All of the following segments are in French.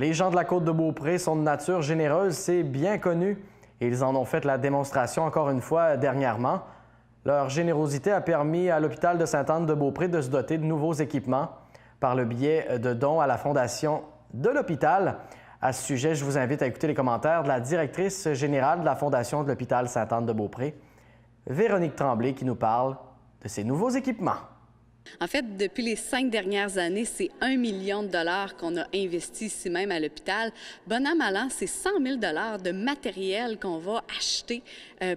Les gens de la Côte-de-Beaupré sont de nature généreuse, c'est bien connu. Et ils en ont fait la démonstration encore une fois dernièrement. Leur générosité a permis à l'hôpital de Sainte-Anne-de-Beaupré de se doter de nouveaux équipements par le biais de dons à la fondation de l'hôpital. À ce sujet, je vous invite à écouter les commentaires de la directrice générale de la fondation de l'hôpital Sainte-Anne-de-Beaupré, Véronique Tremblay, qui nous parle de ces nouveaux équipements. En fait, depuis les 5 dernières années, c'est 1 million de dollars qu'on a investi ici même à l'hôpital. Bon an, mal an, c'est 100 000 dollars de matériel qu'on va acheter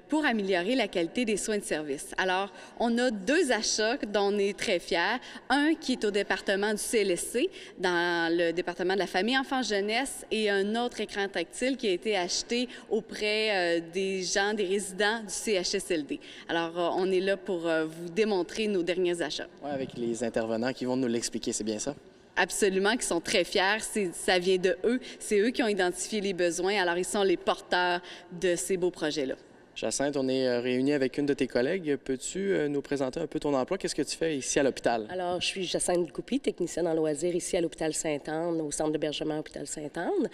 pour améliorer la qualité des soins de service. Alors, on a 2 achats dont on est très fiers. Un qui est au département du CLSC, dans le département de la famille, enfants, jeunesse, et un autre écran tactile qui a été acheté auprès des gens, des résidents du CHSLD. Alors, on est là pour vous démontrer nos derniers achats. Oui, avec les intervenants qui vont nous l'expliquer, c'est bien ça? Absolument, qui sont très fiers. Ça vient de eux. C'est eux qui ont identifié les besoins. Alors, ils sont les porteurs de ces beaux projets-là. Jacinthe, on est réunis avec une de tes collègues. Peux-tu nous présenter un peu ton emploi? Qu'est-ce que tu fais ici à l'hôpital? Alors, je suis Jacinthe Goupy, technicienne en loisirs ici à l'hôpital Sainte-Anne, au centre d'hébergement hôpital Sainte-Anne.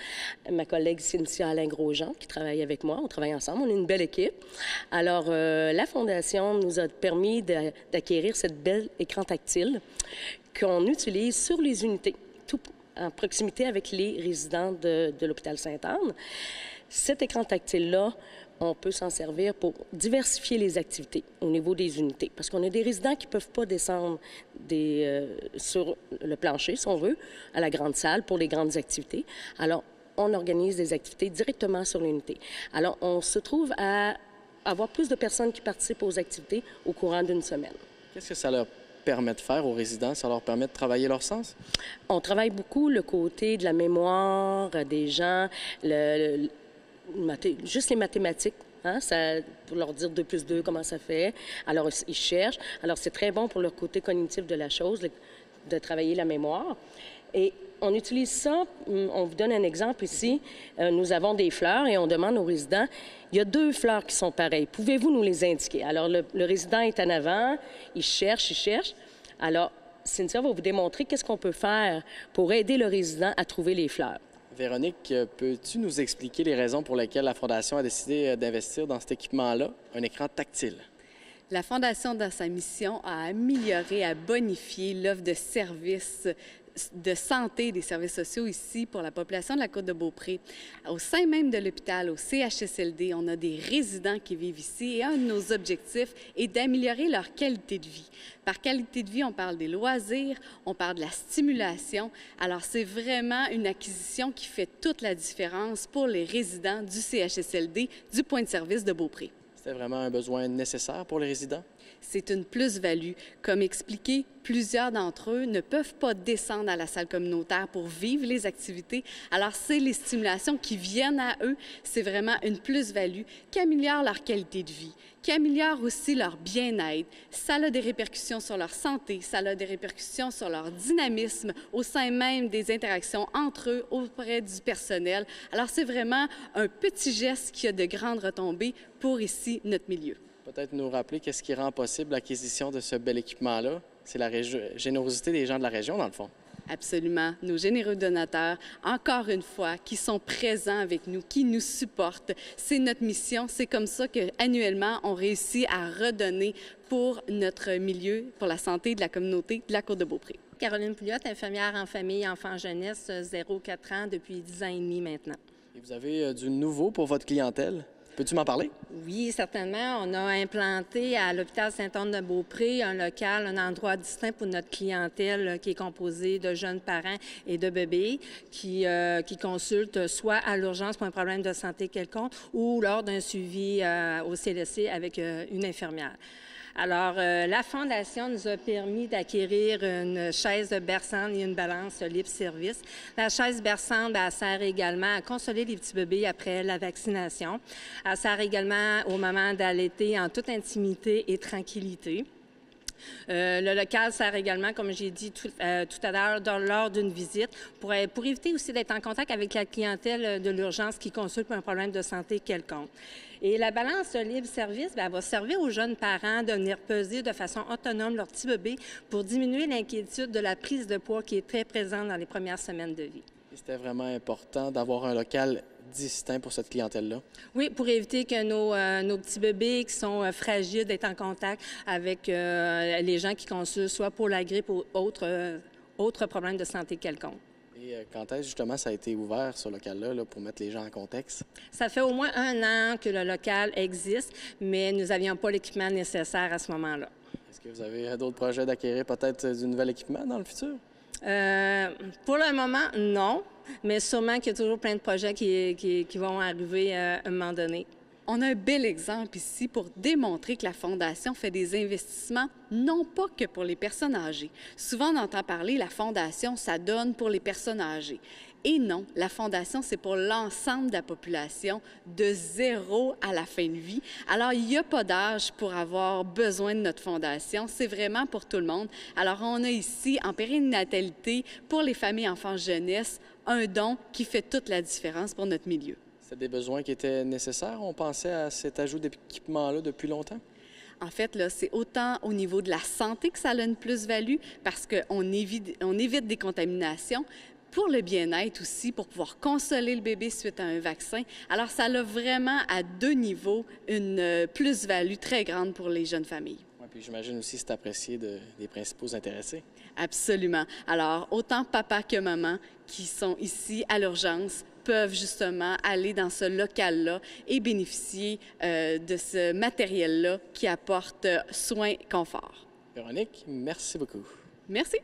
Ma collègue Cynthia Alain-Grosjean, qui travaille avec moi. On travaille ensemble, on est une belle équipe. Alors, la Fondation nous a permis d'acquérir cette belle écran tactile qu'on utilise sur les unités, tout en proximité avec les résidents de l'hôpital Sainte-Anne. Cet écran tactile-là, on peut s'en servir pour diversifier les activités au niveau des unités. Parce qu'on a des résidents qui ne peuvent pas descendre sur le plancher, si on veut, à la grande salle pour les grandes activités. Alors, on organise des activités directement sur l'unité. Alors, on se trouve à avoir plus de personnes qui participent aux activités au courant d'une semaine. Qu'est-ce que ça leur permet de faire aux résidents? Ça leur permet de travailler leur sens? On travaille beaucoup le côté de la mémoire des gens, juste les mathématiques, hein, pour leur dire 2 plus 2, comment ça fait. Alors, ils cherchent. Alors, c'est très bon pour leur côté cognitif de la chose, de travailler la mémoire. Et on utilise ça, on vous donne un exemple ici. Nous avons des fleurs et on demande aux résidents, il y a 2 fleurs qui sont pareilles. Pouvez-vous nous les indiquer? Alors, le résident est en avant, il cherche. Alors, Cynthia va vous démontrer qu'est-ce qu'on peut faire pour aider le résident à trouver les fleurs. Véronique, peux-tu nous expliquer les raisons pour lesquelles la Fondation a décidé d'investir dans cet équipement-là, un écran tactile? La Fondation, dans sa mission, a amélioré, a bonifié l'offre de services de santé des services sociaux ici pour la population de la Côte-de-Beaupré. Au sein même de l'hôpital, au CHSLD, on a des résidents qui vivent ici et un de nos objectifs est d'améliorer leur qualité de vie. Par qualité de vie, on parle des loisirs, on parle de la stimulation. Alors, c'est vraiment une acquisition qui fait toute la différence pour les résidents du CHSLD du point de service de Beaupré. C'était vraiment un besoin nécessaire pour les résidents? C'est une plus-value. Comme expliqué, plusieurs d'entre eux ne peuvent pas descendre à la salle communautaire pour vivre les activités. Alors, c'est les stimulations qui viennent à eux. C'est vraiment une plus-value qui améliore leur qualité de vie, qui améliore aussi leur bien-être. Ça a des répercussions sur leur santé, ça a des répercussions sur leur dynamisme au sein même des interactions entre eux, auprès du personnel. Alors, c'est vraiment un petit geste qui a de grandes retombées pour ici, notre milieu. Peut-être nous rappeler qu'est-ce qui rend possible l'acquisition de ce bel équipement-là. C'est la générosité des gens de la région, dans le fond. Absolument. Nos généreux donateurs, encore une fois, qui sont présents avec nous, qui nous supportent. C'est notre mission. C'est comme ça qu'annuellement, on réussit à redonner pour notre milieu, pour la santé de la communauté de la Côte-de-Beaupré. Caroline Pouliot, infirmière en famille, enfants, jeunesse, 0-4 ans, depuis 10 ans et demi maintenant. Et vous avez du nouveau pour votre clientèle? Peux-tu m'en parler? Oui, certainement. On a implanté à l'hôpital Sainte-Anne-de-Beaupré un local, un endroit distinct pour notre clientèle qui est composée de jeunes parents et de bébés qui consultent soit à l'urgence pour un problème de santé quelconque ou lors d'un suivi au CLSC avec une infirmière. Alors, la Fondation nous a permis d'acquérir une chaise berçante et une balance libre-service. La chaise berçante, elle sert également à consoler les petits bébés après la vaccination. Elle sert également au moment d'allaiter en toute intimité et tranquillité. Le local sert également, comme j'ai dit tout à l'heure, lors d'une visite, pour éviter aussi d'être en contact avec la clientèle de l'urgence qui consulte pour un problème de santé quelconque. Et la balance libre-service, elle va servir aux jeunes parents de venir peser de façon autonome leur petit bébé pour diminuer l'inquiétude de la prise de poids qui est très présente dans les premières semaines de vie. C'était vraiment important d'avoir un local distinct pour cette clientèle-là. Oui, pour éviter que nos petits bébés qui sont fragiles d'être en contact avec les gens qui consultent, soit pour la grippe ou autres problèmes de santé quelconque. Et quand est-ce justement ça a été ouvert, ce local-là, là, pour mettre les gens en contexte? Ça fait au moins 1 an que le local existe, mais nous n'avions pas l'équipement nécessaire à ce moment-là. Est-ce que vous avez d'autres projets d'acquérir peut-être du nouvel équipement dans le futur? Pour le moment, non, mais sûrement qu'il y a toujours plein de projets qui vont arriver à un moment donné. On a un bel exemple ici pour démontrer que la Fondation fait des investissements non pas que pour les personnes âgées. Souvent, on entend parler, la Fondation, ça donne pour les personnes âgées. Et non, la Fondation, c'est pour l'ensemble de la population, de 0 à la fin de vie. Alors, il n'y a pas d'âge pour avoir besoin de notre Fondation. C'est vraiment pour tout le monde. Alors, on a ici, en périnatalité, pour les familles, enfants, jeunesse, un don qui fait toute la différence pour notre milieu. C'est des besoins qui étaient nécessaires? On pensait à cet ajout d'équipement-là depuis longtemps? En fait, là, c'est autant au niveau de la santé que ça a une plus-value parce qu'on évite des contaminations, pour le bien-être aussi, pour pouvoir consoler le bébé suite à un vaccin. Alors, ça a vraiment à 2 niveaux une plus-value très grande pour les jeunes familles. Oui, puis j'imagine aussi que c'est apprécié des principaux intéressés. Absolument. Alors, autant papa que maman qui sont ici à l'urgence peuvent justement aller dans ce local-là et bénéficier de ce matériel-là qui apporte soin et confort. Véronique, merci beaucoup. Merci.